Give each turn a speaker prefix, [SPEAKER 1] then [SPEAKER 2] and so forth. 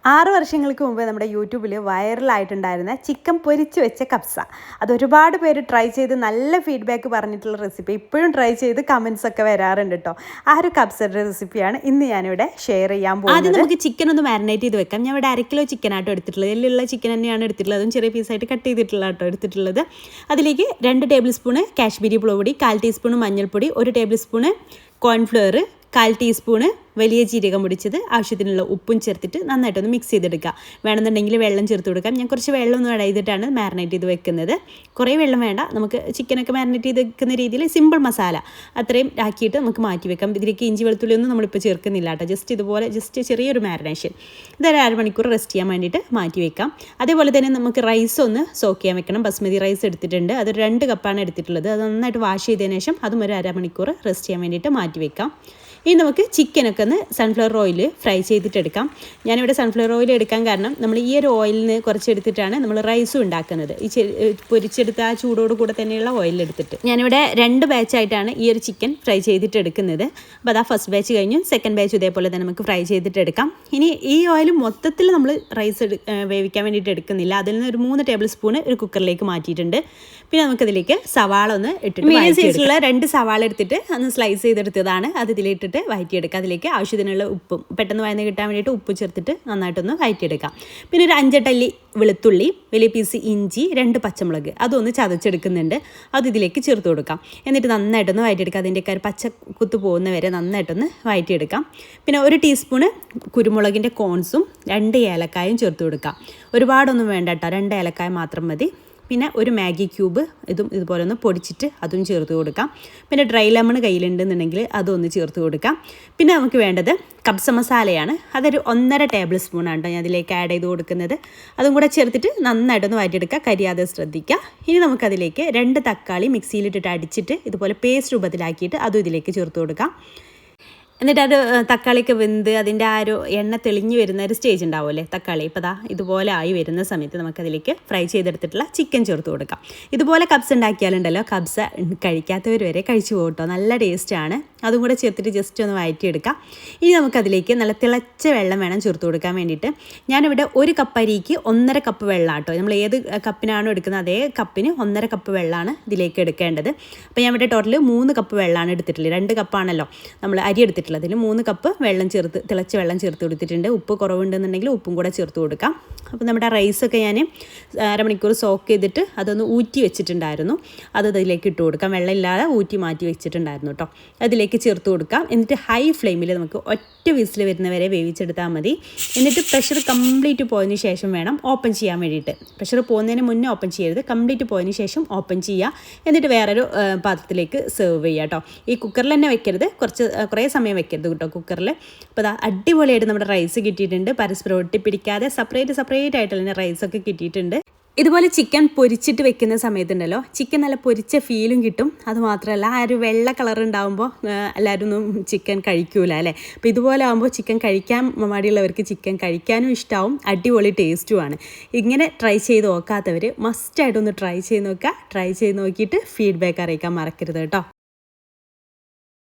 [SPEAKER 1] 6 വർഷങ്ങൾക്ക് മുമ്പ് നമ്മുടെ യൂട്യൂബിൽ വൈറലായിട്ടുണ്ടായിരുന്ന ചിക്കൻ പൊരിച്ച് വെച്ച കബ്സ. അതൊരുപാട് പേര് ട്രൈ ചെയ്ത് നല്ല ഫീഡ്ബാക്ക് പറഞ്ഞിട്ടുള്ള റെസിപ്പി ഇപ്പോഴും ട്രൈ ചെയ്ത് കമൻസ് ഒക്കെ വരാറുണ്ട് കേട്ടോ. ആ ഒരു കബ്സയുടെ റെസിപ്പിയാണ് ഇന്ന് ഞാനിവിടെ ഷെയർ ചെയ്യാൻ പോകുന്നത്. ആദ്യം നമുക്ക് ചിക്കൻ ഒന്ന് മാരിനേറ്റ് ചെയ്ത് വെക്കാം. ഞാൻ ഇവിടെ 1/2 കിലോ ചിക്കനാട്ടോ എടുത്തിട്ടുള്ളത്. എല്ലുള്ള ചിക്കൻ തന്നെയാണ് എടുത്തിട്ടുള്ളത്. അതും ചെറിയ പീസായിട്ട് കട്ട് ചെയ്തിട്ടുള്ള കേട്ടോ എടുത്തിട്ടുള്ളത്. അതിലേക്ക് 2 ടേബിൾ സ്പൂണ് കാശ്മീരി മുളക് പൊടി, 1/4 ടീസ്പൂൺ മഞ്ഞൾപ്പൊടി, 1 ടേബിൾ സ്പൂണ് കോൺഫ്ലവർ, 1/4 ടീസ്പൂണ് വലിയ ജീരകം പൊടിച്ചത്, ആവശ്യത്തിനുള്ള ഉപ്പും ചേർത്തിട്ട് നന്നായിട്ടൊന്ന് മിക്സ് ചെയ്തെടുക്കുക. വേണമെന്നുണ്ടെങ്കിൽ വെള്ളം ചേർത്ത് കൊടുക്കാം. ഞാൻ കുറച്ച് വെള്ളം ഒന്ന് ആഡ് ചെയ്തിട്ടാണ് മാരിനേറ്റ് ചെയ്ത് വെക്കുന്നത്. കുറേ വെള്ളം വേണ്ട, നമുക്ക് ചിക്കനൊക്കെ മാരിനേറ്റ് ചെയ്ത് വെക്കുന്ന രീതിയിൽ സിമ്പിൾ മസാല അത്രയും ആക്കിയിട്ട് നമുക്ക് മാറ്റി വെക്കാം. ഇതിലേക്ക് ഇഞ്ചി വെളുത്തുള്ളി ഒന്നും നമ്മളിപ്പോൾ ചേർക്കുന്നില്ല കേട്ടോ. ജസ്റ്റ് ചെറിയൊരു മാരിനേഷൻ. ഇതൊരു 1/2 മണിക്കൂർ റെസ്റ്റ് ചെയ്യാൻ വേണ്ടിയിട്ട് മാറ്റി വെക്കാം. അതേപോലെ തന്നെ നമുക്ക് റൈസ് ഒന്ന് സോക്ക് ചെയ്യാൻ വെക്കണം. ബസ്മതി റൈസ് എടുത്തിട്ടുണ്ട്. അതൊരു 2 കപ്പാണ് എടുത്തിട്ടുള്ളത്. അത് നന്നായിട്ട് വാഷ് ചെയ്തതിന് ശേഷം അതും ഒരു 1/2 മണിക്കൂർ റെസ്റ്റ് ചെയ്യാൻ വേണ്ടിയിട്ട് മാറ്റി വെക്കാം. ഇനി നമുക്ക് ചിക്കനൊക്കെ ഒന്ന് സൺഫ്ലവർ ഓയിൽ ഫ്രൈ ചെയ്തിട്ടെടുക്കാം. ഞാനിവിടെ സൺഫ്ലവർ ഓയിൽ എടുക്കാൻ കാരണം നമ്മൾ ഈ ഒരു ഓയിലിൽ നിന്ന് കുറച്ചെടുത്തിട്ടാണ് നമ്മൾ റൈസും ഉണ്ടാക്കുന്നത്. ഈ പൊരിച്ചെടുത്ത ആ ചൂടോട് കൂടെ തന്നെയുള്ള ഓയിലെടുത്തിട്ട് ഞാനിവിടെ 2 ബാച്ചായിട്ടാണ് ഈ ഒരു ചിക്കൻ ഫ്രൈ ചെയ്തിട്ട് എടുക്കുന്നത്. അപ്പോൾ അതാ ഫസ്റ്റ് ബാച്ച് കഴിഞ്ഞു. സെക്കൻഡ് ബാച്ച് ഇതേപോലെ തന്നെ നമുക്ക് ഫ്രൈ ചെയ്തിട്ട് എടുക്കാം. ഇനി ഈ ഓയിൽ മൊത്തത്തിൽ നമ്മൾ റൈസ് വേവിക്കാൻ വേണ്ടിയിട്ട് എടുക്കുന്നില്ല. അതിൽ നിന്ന് ഒരു 3 ടേബിൾ സ്പൂൺ ഒരു കുക്കറിലേക്ക് മാറ്റിയിട്ടുണ്ട്. പിന്നെ നമുക്കതിലേക്ക് സവാള ഒന്ന് ഇട്ടിട്ട് മീഡിയം സൈസിലുള്ള 2 സവാള എടുത്തിട്ട് ഒന്ന് സ്ലൈസ് ചെയ്തെടുത്തതാണ്. അത് ഇതിലിട്ടിട്ട് വഴറ്റിയെടുക്കുക. അതിലേക്ക് ആവശ്യത്തിനുള്ള ഉപ്പും പെട്ടെന്ന് വഴന്ന് കിട്ടാൻ വേണ്ടിയിട്ട് ഉപ്പ് ചേർത്തിട്ട് നന്നായിട്ടൊന്ന് വഴറ്റിയെടുക്കാം. പിന്നെ ഒരു 5 അല്ലി വെളുത്തുള്ളി, വലിയ പീസ് ഇഞ്ചി, 2 പച്ചമുളക് അതൊന്ന് ചതച്ചെടുക്കുന്നുണ്ട്. അത് ഇതിലേക്ക് ചേർത്ത് കൊടുക്കാം. എന്നിട്ട് നന്നായിട്ടൊന്ന് വഴറ്റിയെടുക്കാം. അതിൻ്റെയൊക്കെ ഒരു പച്ച കുത്ത് പോകുന്ന വരെ നന്നായിട്ടൊന്ന് വഴറ്റിയെടുക്കാം. പിന്നെ 1 ടീസ്പൂണ് കുരുമുളകിൻ്റെ കോൺസും 2 ഏലക്കായും ചേർത്ത് കൊടുക്കാം. ഒരുപാടൊന്നും വേണ്ട കേട്ടോ, 2 ഏലക്കായ മാത്രം മതി. പിന്നെ ഒരു മാഗി ക്യൂബ് ഇതുപോലെ ഒന്ന് പൊടിച്ചിട്ട് അതും ചേർത്ത് കൊടുക്കാം. പിന്നെ ഡ്രൈ ലെമൺ കയ്യിലുണ്ടെന്നുണ്ടെങ്കിൽ അതൊന്ന് ചേർത്ത് കൊടുക്കാം. പിന്നെ നമുക്ക് വേണ്ടത് കബ്സ മസാലയാണ്. അതൊരു 1.5 ടേബിൾ സ്പൂണാണ് കേട്ടോ ഞാൻ അതിലേക്ക് ആഡ് ചെയ്ത് കൊടുക്കുന്നത്. അതും കൂടെ ചേർത്തിട്ട് നന്നായിട്ടൊന്ന് വഴറ്റിയെടുക്കുക. കരിയാതെ ശ്രദ്ധിക്കുക. ഇനി നമുക്കതിലേക്ക് 2 തക്കാളി മിക്സിയിലിട്ടിട്ട് അടിച്ചിട്ട് ഇതുപോലെ പേസ്റ്റ് രൂപത്തിലാക്കിയിട്ട് അതും ഇതിലേക്ക് ചേർത്ത് കൊടുക്കാം. എന്നിട്ട് അത് തക്കാളിയൊക്കെ വെന്ത് അതിൻ്റെ ആ ഒരു എണ്ണ തെളിഞ്ഞ് വരുന്ന ഒരു സ്റ്റേജ് ഉണ്ടാവുമല്ലേ തക്കാളി. ഇപ്പോൾ ദാ ഇതുപോലെ ആയി വരുന്ന സമയത്ത് നമുക്കതിലേക്ക് ഫ്രൈ ചെയ്തെടുത്തിട്ടുള്ള ചിക്കൻ ചേർത്ത് കൊടുക്കാം. ഇതുപോലെ കബ്സ ഉണ്ടാക്കിയാലുണ്ടല്ലോ, കബ്സ കഴിക്കാത്തവർ വരെ കഴിച്ചു പോകട്ടോ. നല്ല ടേസ്റ്റാണ്. അതും കൂടെ ചേർത്തിട്ട് ജസ്റ്റ് ഒന്ന് വഴറ്റിയെടുക്കാം. ഇനി നമുക്കതിലേക്ക് നല്ല തിളച്ച വെള്ളം വേണം ചേർത്ത് കൊടുക്കാൻ വേണ്ടിയിട്ട്. ഞാനിവിടെ 1 കപ്പ് അരിക്ക് 1.5 കപ്പ് വെള്ളം കേട്ടോ. നമ്മൾ ഏത് കപ്പിനാണോ എടുക്കുന്നത് അതേ കപ്പിന് 1.5 കപ്പ് വെള്ളമാണ് ഇതിലേക്ക് എടുക്കേണ്ടത്. അപ്പോൾ ഞാൻ ഇവിടെ ടോട്ടൽ 3 കപ്പ് വെള്ളമാണ് എടുത്തിട്ടുള്ളത്. 2 കപ്പാണല്ലോ നമ്മൾ അരി എടുത്തിട്ടുള്ളത്. അതിൽ 3 കപ്പ് വെള്ളം ചേർത്ത് തിളച്ച വെള്ളം ചേർത്ത് കൊടുത്തിട്ടുണ്ട്. ഉപ്പ് കുറവുണ്ടെന്നുണ്ടെങ്കിൽ ഉപ്പും കൂടെ ചേർത്ത് കൊടുക്കാം. അപ്പോൾ നമ്മുടെ റൈസൊക്കെ ഞാൻ 1/2 മണിക്കൂർ സോക്ക് ചെയ്തിട്ട് അതൊന്ന് ഊറ്റി വെച്ചിട്ടുണ്ടായിരുന്നു. അത് അതിലേക്ക് ഇട്ട് കൊടുക്കാം. വെള്ളമില്ലാതെ ഊറ്റി മാറ്റി വെച്ചിട്ടുണ്ടായിരുന്നു കേട്ടോ. അതിലേക്ക് ചേർത്ത് കൊടുക്കാം. എന്നിട്ട് ഹൈ ഫ്ലെയിമിൽ നമുക്ക് ഒറ്റ വിസിൽ വരുന്നവരെ വേവിച്ചെടുത്താൽ മതി. എന്നിട്ട് പ്രഷർ കംപ്ലീറ്റ് പോയതിന് ശേഷം വേണം ഓപ്പൺ ചെയ്യാൻ വേണ്ടിയിട്ട്. പ്രഷർ പോകുന്നതിന് മുന്നേ ഓപ്പൺ ചെയ്യരുത്. കംപ്ലീറ്റ് പോയതിന് ശേഷം ഓപ്പൺ ചെയ്യുക. എന്നിട്ട് വേറൊരു പാത്രത്തിലേക്ക് സെർവ് ചെയ്യുക കേട്ടോ. ഈ കുക്കറിൽ തന്നെ വെക്കരുത്, കുറേ സമയം വെക്കരുത് കേട്ടോ കുക്കറിൽ. അപ്പോൾ അത് അടിപൊളിയായിട്ട് നമ്മുടെ റൈസ് കിട്ടിയിട്ടുണ്ട്. പരസ്പരം ഒട്ടിപ്പിടിക്കാതെ സെപ്പറേറ്റ് ആയിട്ട് തന്നെ റൈസൊക്കെ കിട്ടിയിട്ടുണ്ട്. ഇതുപോലെ ചിക്കൻ പൊരിച്ചിട്ട് വെക്കുന്ന സമയത്തുണ്ടല്ലോ, ചിക്കൻ നല്ല പൊരിച്ച ഫീലും കിട്ടും. അതുമാത്രമല്ല ആ ഒരു വെള്ള കളർ ഉണ്ടാകുമ്പോൾ എല്ലാവരും ഒന്നും ചിക്കൻ കഴിക്കൂല അല്ലേ. അപ്പോൾ ഇതുപോലെ ആകുമ്പോൾ ചിക്കൻ കഴിക്കാൻ മടിയുള്ളവർക്ക് ചിക്കൻ കഴിക്കാനും ഇഷ്ടമാവും. അടിപൊളി ടേസ്റ്റുമാണ്. ഇങ്ങനെ ട്രൈ ചെയ്ത് നോക്കാത്തവർ മസ്റ്റായിട്ടൊന്ന് ട്രൈ ചെയ്ത് നോക്കുക. ട്രൈ ചെയ്ത് നോക്കിയിട്ട് ഫീഡ്ബാക്ക് അറിയിക്കാൻ മറക്കരുത് കേട്ടോ.